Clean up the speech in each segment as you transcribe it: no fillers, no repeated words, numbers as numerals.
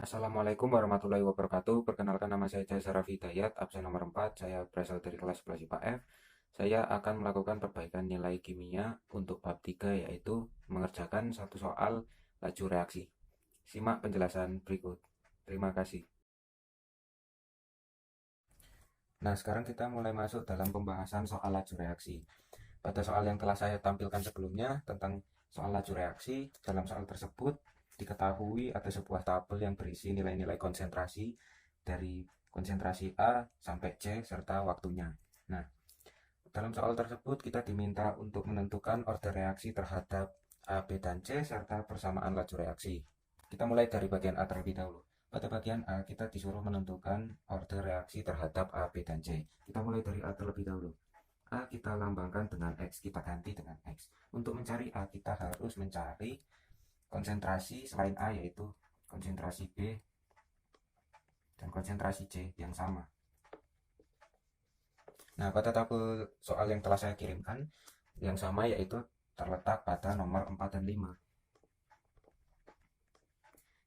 Assalamualaikum warahmatullahi wabarakatuh. Perkenalkan, nama saya Jasa Raffi Hidayat, absen nomor 4. Saya berasal dari kelas 11 IPA F. Saya akan melakukan perbaikan nilai kimia untuk bab 3, yaitu mengerjakan satu soal laju reaksi. Simak penjelasan berikut. Terima kasih. Nah, sekarang kita mulai masuk dalam pembahasan soal laju reaksi. Pada soal yang telah saya tampilkan sebelumnya tentang soal laju reaksi, dalam soal tersebut diketahui ada sebuah tabel yang berisi nilai-nilai konsentrasi dari konsentrasi A sampai C serta waktunya. Nah, dalam soal tersebut kita diminta untuk menentukan order reaksi terhadap A, B, dan C serta persamaan laju reaksi. Kita mulai dari bagian A terlebih dahulu. Pada bagian A kita disuruh menentukan order reaksi terhadap A, B, dan C. Kita mulai dari A terlebih dahulu. A kita lambangkan dengan X, kita ganti dengan X. Untuk mencari A kita harus mencari konsentrasi selain A, yaitu konsentrasi B dan konsentrasi C yang sama. Nah, pada tabel soal yang telah saya kirimkan, yang sama yaitu terletak pada nomor 4 dan 5.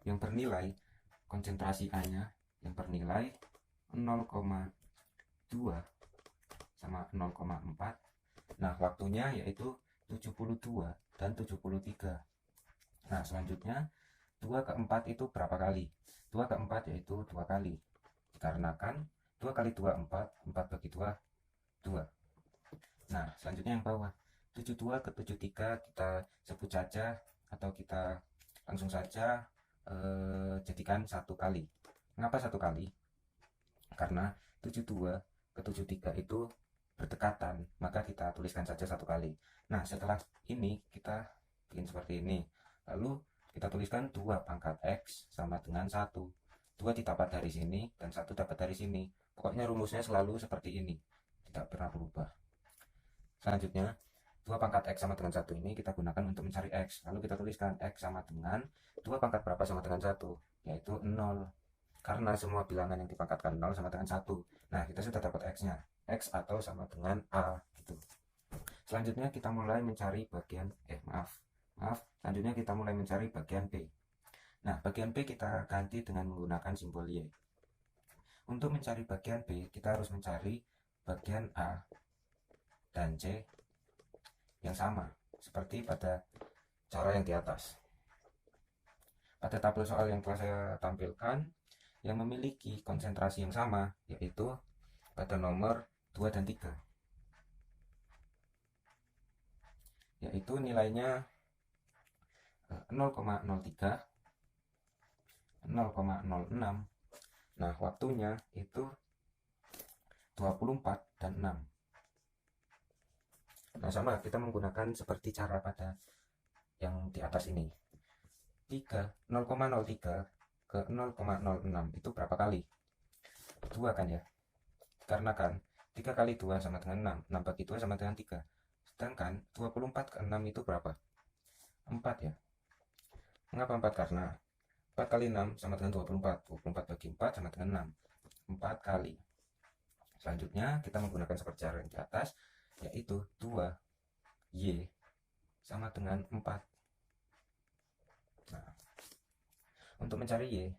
Yang bernilai konsentrasi A-nya yang bernilai 0,2 sama 0,4. Nah, waktunya yaitu 72 dan 73. Nah, selanjutnya 2 ke 4 itu berapa kali? 2 ke 4 yaitu 2 kali. Dikarenakan 2 kali 2 4, 4 bagi 2 2. Nah, selanjutnya yang bawah 72 ke 73 kita sebut saja atau kita langsung saja jadikan satu kali. Mengapa satu kali? Karena 72 ke 73 itu berdekatan, maka kita tuliskan saja satu kali. Nah, setelah ini kita bikin seperti ini. Lalu kita tuliskan 2 pangkat X sama dengan 1. 2 didapat dari sini dan 1 dapat dari sini. Pokoknya rumusnya selalu seperti ini, tidak pernah berubah. Selanjutnya 2 pangkat X sama dengan 1 ini kita gunakan untuk mencari X. Lalu kita tuliskan X sama dengan 2 pangkat berapa sama dengan 1, yaitu 0. Karena semua bilangan yang dipangkatkan 0 sama dengan 1. Nah, kita sudah dapat X-nya. X atau sama dengan A gitu. Selanjutnya kita mulai mencari bagian selanjutnya kita mulai mencari bagian B. Nah, bagian B kita ganti dengan menggunakan simbol Y. Untuk mencari bagian B, kita harus mencari bagian A dan C yang sama, seperti pada cara yang di atas. Pada tabel soal yang telah saya tampilkan, yang memiliki konsentrasi yang sama, yaitu pada nomor 2 dan 3. Yaitu nilainya 0,03, 0,06. Nah, waktunya itu 24 dan 6. Nah, sama kita menggunakan seperti cara pada yang di atas ini. 0,03 ke 0,06 itu berapa kali? 2 kan ya? Karena kan 3 kali 2 sama dengan 6, 6 bagi 2 sama dengan 3. Sedangkan 24 ke 6 itu berapa? 4 ya. Mengapa 4? Karena 4 kali 6 sama dengan 24. 24 bagi 4 sama dengan 6. 4 kali. Selanjutnya kita menggunakan seperti cara yang di atas, yaitu 2Y sama dengan 4. Nah, untuk mencari Y,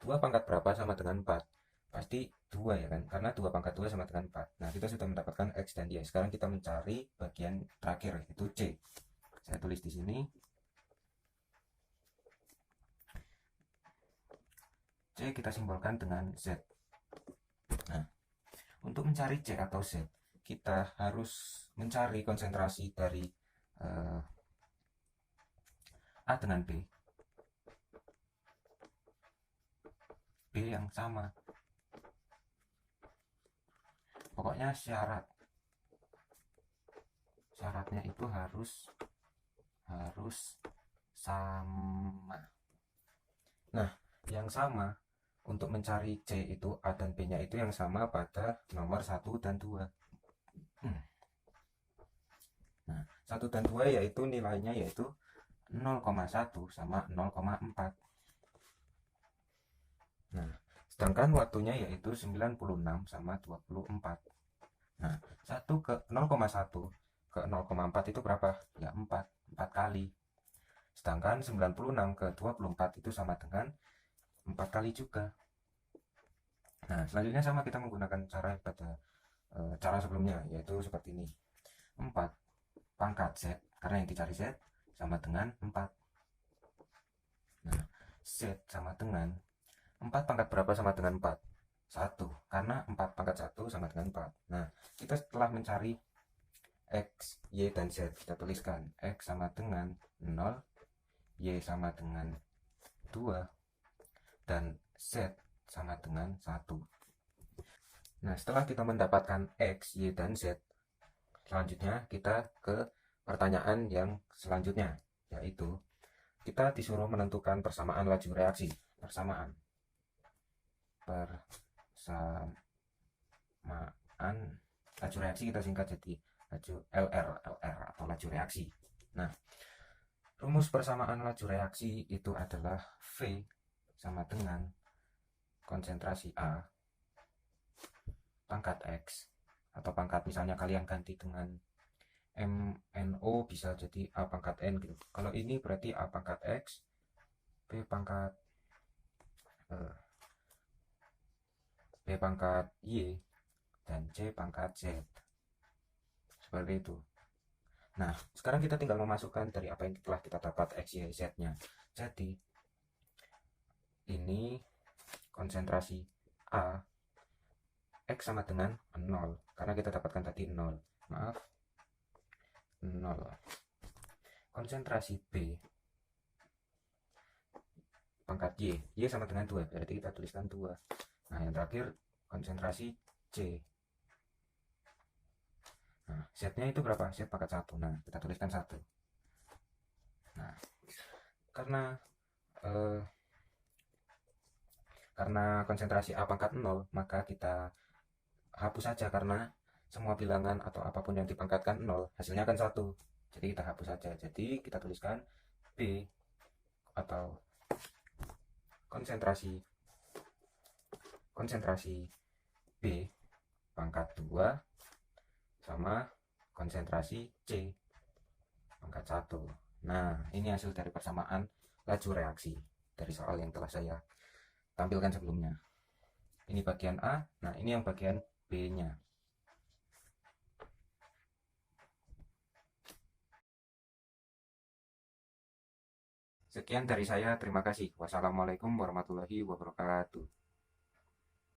2 pangkat berapa sama dengan 4? Pasti 2 ya kan, karena 2 pangkat 2 sama dengan 4. Nah, kita sudah mendapatkan X dan Y. Sekarang kita mencari bagian terakhir, yaitu C. Saya tulis di sini. C kita simbolkan dengan Z. Nah, untuk mencari C atau Z, kita harus mencari konsentrasi dari A dengan B yang sama. Pokoknya syaratnya itu harus sama. Nah, yang sama untuk mencari C itu A dan B nya itu yang sama pada nomor 1 dan 2. Nah, 1 dan 2 yaitu nilainya yaitu 0,1 sama 0,4. Nah, sedangkan waktunya yaitu 96 sama 24. Nah, 1 ke 0,1 ke 0,4 itu berapa? Ya 4 kali. Sedangkan 96 ke 24 itu sama dengan 4 kali juga. Nah, selanjutnya sama, kita menggunakan cara sebelumnya, yaitu seperti ini. 4 pangkat Z, karena yang dicari Z sama dengan 4. Nah, Z sama dengan 4 pangkat berapa sama dengan 4? 1, karena 4 pangkat 1 sama dengan 4. Nah, kita setelah mencari X, Y, dan Z, kita tuliskan X sama dengan 0, Y sama dengan 2, dan Z sama dengan 1. Nah, setelah kita mendapatkan X, Y, dan Z, selanjutnya kita ke pertanyaan yang selanjutnya, yaitu kita disuruh menentukan persamaan laju reaksi. Persamaan laju reaksi kita singkat jadi laju LR atau laju reaksi. Nah, rumus persamaan laju reaksi itu adalah V sama dengan konsentrasi A pangkat X, atau pangkat misalnya kalian ganti dengan MNO bisa jadi A pangkat N gitu. Kalau ini berarti A pangkat X, B pangkat Y, dan C pangkat Z. Seperti itu. Nah, sekarang kita tinggal memasukkan dari apa yang telah kita dapat X, Y, Z-nya. Jadi, ini konsentrasi A, X sama dengan 0, karena kita dapatkan tadi 0. Maaf, 0. Konsentrasi B, pangkat Y sama dengan 2, berarti kita tuliskan 2. Nah, yang terakhir konsentrasi C. Nah, Z-nya itu berapa? Z pangkat 1. Nah, kita tuliskan 1. Nah, karena konsentrasi A pangkat 0, maka kita hapus saja, karena semua bilangan atau apapun yang dipangkatkan 0, hasilnya akan 1. Jadi kita hapus saja. Jadi kita tuliskan B atau konsentrasi B pangkat 2 sama konsentrasi C pangkat 1. Nah, ini hasil dari persamaan laju reaksi dari soal yang telah saya tampilkan sebelumnya. Ini bagian A, nah ini yang bagian B-nya. Sekian dari saya, terima kasih. Wassalamualaikum warahmatullahi wabarakatuh.